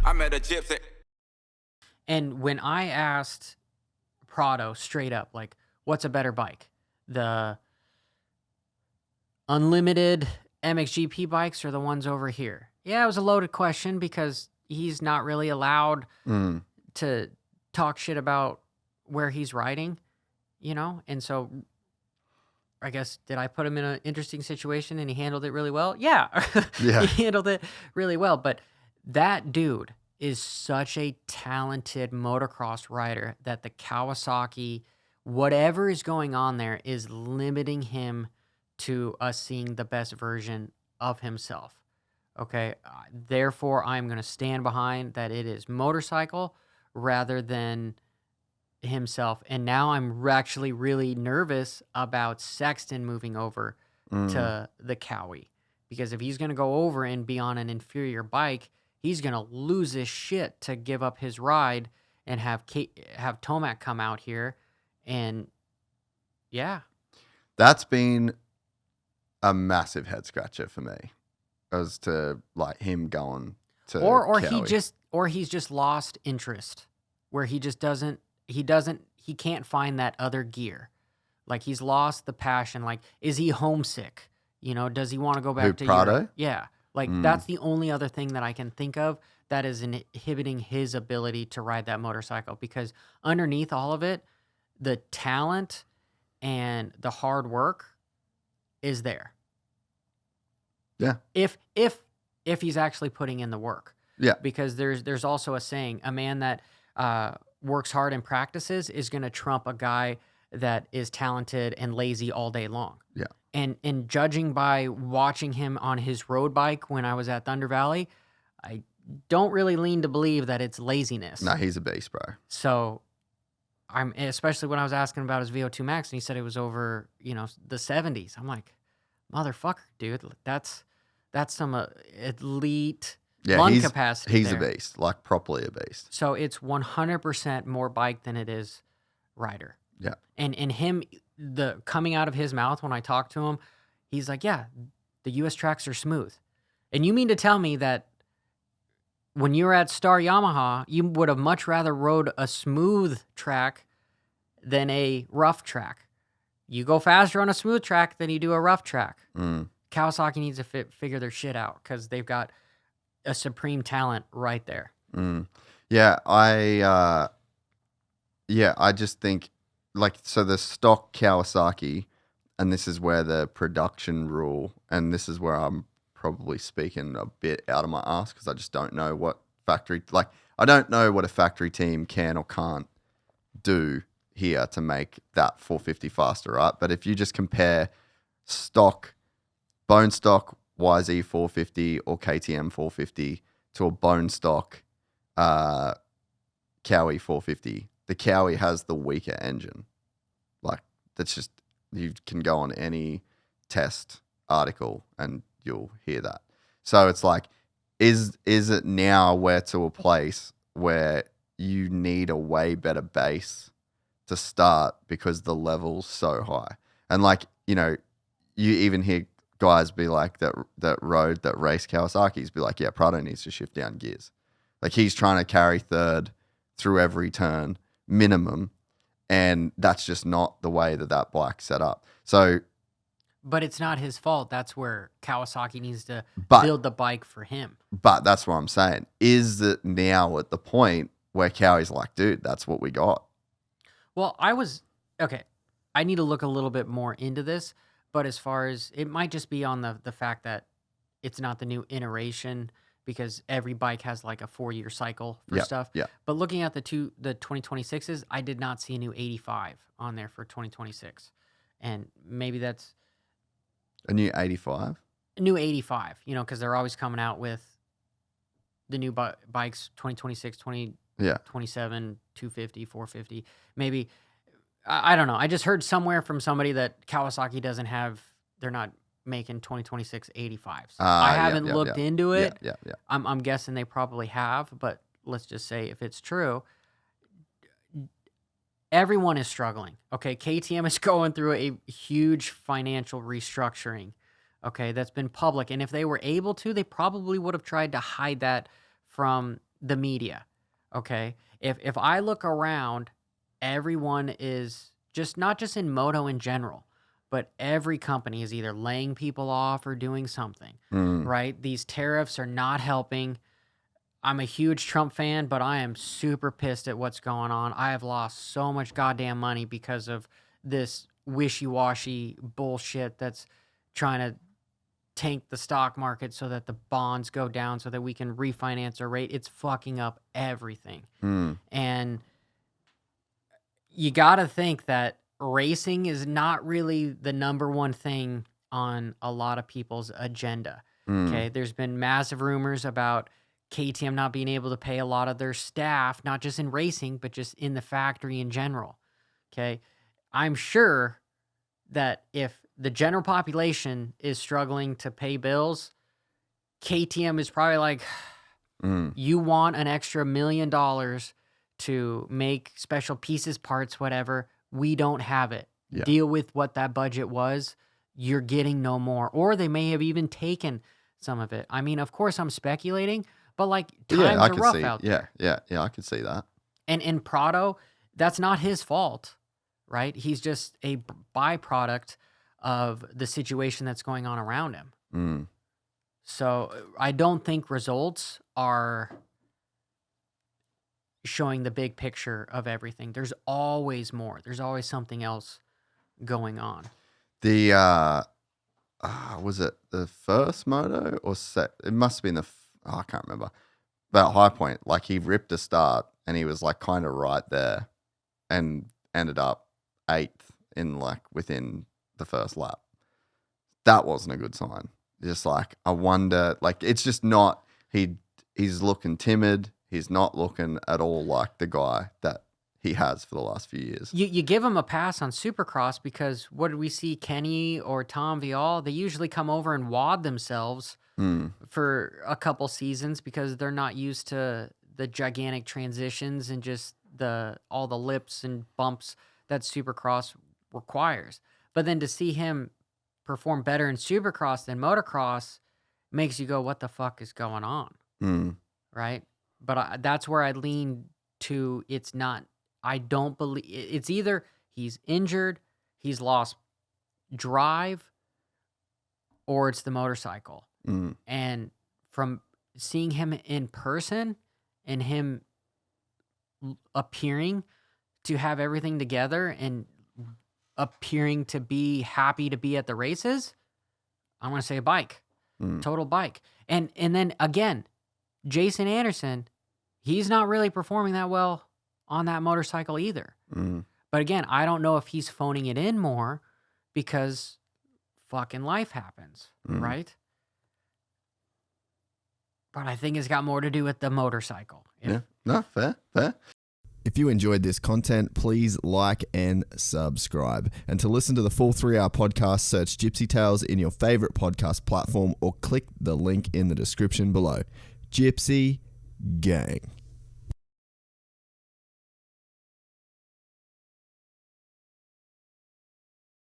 I met a gypsy. And when I asked Prado straight up, like, what's a better bike? The unlimited MXGP bikes or the ones over here? Yeah, it was a loaded question because he's not really allowed to talk shit about where he's riding, you know? And so I guess, did I put him in an interesting situation and he handled it really well? Yeah. Yeah. He handled it really well. But that dude is such a talented motocross rider that the Kawasaki, whatever is going on there, is limiting him to us seeing the best version of himself. Okay. Therefore, I'm going to stand behind that it is motorcycle rather than himself. And now I'm actually really nervous about Sexton moving over to the Cowie, because if he's going to go over and be on an inferior bike, he's going to lose his shit to give up his ride and have Tomac come out here. And yeah, that's been a massive head scratcher for me, as to like him going to or Cowie. he's just lost interest, where he just doesn't he can't find that other gear. Like, he's lost the passion. Like, is he homesick? You know, does he want to go back to Prado? Europe? Yeah. Like, that's the only other thing that I can think of that is inhibiting his ability to ride that motorcycle, because underneath all of it, the talent and the hard work is there. Yeah. If he's actually putting in the work. Yeah. Because there's also a saying, a man that works hard and practices is going to trump a guy that is talented and lazy all day long. Yeah. And judging by watching him on his road bike when I was at Thunder Valley, I don't really lean to believe that it's laziness. No, he's a beast, bro. So especially when I was asking about his VO2 max and he said it was over, the 70s. I'm like, motherfucker, dude, that's some elite lung capacity. He's there. a beast, like properly a beast. So it's 100% more bike than it is rider. Yeah. And him, the coming out of his mouth when I talked to him, he's like, yeah, the US tracks are smooth. And you mean to tell me that when you were at Star Yamaha, you would have much rather rode a smooth track than a rough track? You go faster on a smooth track than you do a rough track. Kawasaki needs to figure their shit out, because they've got a supreme talent right there. Yeah, I just think, like, so the stock Kawasaki, and this is where the production rule, and this is where I'm probably speaking a bit out of my ass, because I just don't know what I don't know what a factory team can or can't do here to make that 450 faster, right? But if you just compare bone stock YZ 450 or KTM 450 to a bone stock Cowie 450, the Cowie has the weaker engine. Like, that's just, you can go on any test article and you'll hear that. So it's like, is it now we're to a place where you need a way better base to start because the level's so high? And like, you even hear guys be like that race Kawasaki's be like, yeah, Prado needs to shift down gears. Like, he's trying to carry third through every turn minimum, and that's just not the way that bike's set up. So, but it's not his fault. That's where Kawasaki needs to build the bike for him. But that's what I'm saying. Is it now at the point where Cowie's like, dude, that's what we got? Well, I need to look a little bit more into this, but as far as, it might just be on the fact that it's not the new iteration, because every bike has like a 4-year cycle for stuff. Yeah. But looking at the 2026s, I did not see a new 85 on there for 2026. And maybe that's a new 85? A new 85, because they're always coming out with the new bikes, 2026, 2027, 250, 450. Maybe, I don't know. I just heard somewhere from somebody that Kawasaki they're not making 2026 85s. I haven't looked into it. Yeah. I'm guessing they probably have, but let's just say if it's true, everyone is struggling. Okay, KTM is going through a huge financial restructuring. Okay, that's been public, and if they were able to, they probably would have tried to hide that from the media. Okay, if I look around, everyone is just not just in moto in general, but every company is either laying people off or doing something. Right? These tariffs are not helping. I'm a huge Trump fan, but I am super pissed at what's going on. I have lost so much goddamn money because of this wishy-washy bullshit that's trying to tank the stock market so that the bonds go down so that we can refinance our rate. It's fucking up everything. And you got to think that racing is not really the number one thing on a lot of people's agenda. Okay, there's been massive rumors about KTM not being able to pay a lot of their staff, not just in racing, but just in the factory in general. Okay. I'm sure that if the general population is struggling to pay bills, KTM is probably like, you want an extra $1 million to make special pieces, parts, whatever. We don't have it. Yeah. Deal with what that budget was. You're getting no more. Or they may have even taken some of it. I mean, of course, I'm speculating, but like times are rough out there. Yeah, I could see that. And Prado, that's not his fault, right? He's just a byproduct of the situation that's going on around him. So I don't think results are showing the big picture of everything. There's always more. There's always something else going on. The was it the first moto or it must have been I can't remember. But High Point, like he ripped a start and he was like kind of right there and ended up 8th in like within the first lap. That wasn't a good sign. Just like, I wonder, like it's just not, he's looking timid. He's not looking at all like the guy that he has for the last few years. You give him a pass on Supercross because what did we see? Kenny or Tom Vial, they usually come over and wad themselves for a couple seasons because they're not used to the gigantic transitions and just all the lips and bumps that Supercross requires. But then to see him perform better in Supercross than Motocross makes you go, what the fuck is going on? Right? But that's where I lean to. It's not, I don't believe, it's either he's injured, he's lost drive, or it's the motorcycle. And from seeing him in person and him appearing to have everything together and appearing to be happy to be at the races, I'm going to say a bike. Total bike. And then again, Jason Anderson, he's not really performing that well on that motorcycle either. But again, I don't know if he's phoning it in more because fucking life happens, right? But I think it's got more to do with the motorcycle. Yeah, no, fair. If you enjoyed this content, please like and subscribe. And to listen to the full 3-hour podcast, search Gypsy Tales in your favorite podcast platform or click the link in the description below. Gypsy Gang.